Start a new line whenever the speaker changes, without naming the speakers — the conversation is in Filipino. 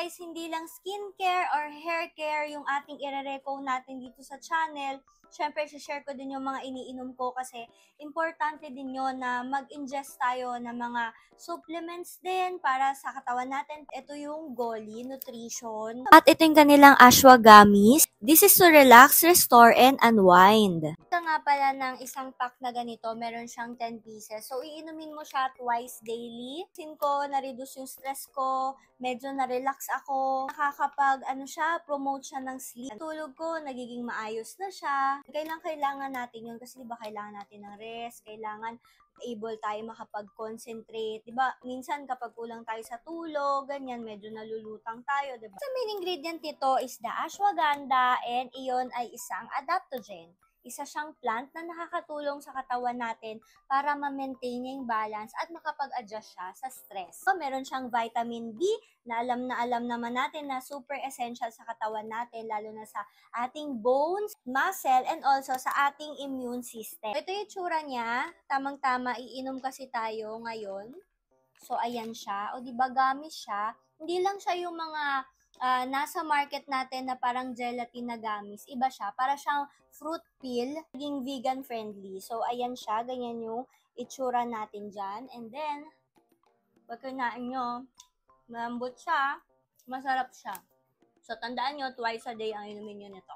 guys, hindi lang skincare or hair care yung ating ire-reco natin dito sa channel. Syempre, share ko din yung mga iniinom ko kasi importante din yun na mag-ingest tayo ng mga supplements din para sa katawan natin. Ito yung Goli Nutrition. At ito yung kanilang ashwagamis. This is to relax, restore, and unwind. Ito nga pala ng isang pack na ganito, meron siyang 10 pieces. So, iinumin mo siya twice daily. Sin ko, na-reduce yung stress ko, medyo na-relax ako. Promote siya ng sleep. Tulog ko, nagiging maayos na siya. Kailangan natin yun kasi diba kailangan natin ng rest, kailangan able tayo makapag-concentrate. Diba, minsan kapag kulang tayo sa tulog, ganyan, medyo nalulutang tayo, diba? Sa main ingredient nito is the ashwagandha and iyon ay isang adaptogen. Isa siyang plant na nakakatulong sa katawan natin para ma-maintain niya yung balance at makapag-adjust siya sa stress. So, meron siyang vitamin D na alam naman natin na super essential sa katawan natin, lalo na sa ating bones, muscle, and also sa ating immune system. Ito yung tsura niya. Tamang-tama, iinom kasi tayo ngayon. So, ayan siya. O, diba, gamis siya. Hindi lang siya yung mga nasa market natin na parang gelatin na gamis. Iba siya. Para siyang fruit peel. Naging vegan friendly. So, ayan siya. Ganyan yung itsura natin dyan. And then, pag kinain nyo, malambot siya. Masarap siya. So, tandaan nyo, twice a day ang inumin nyo nito.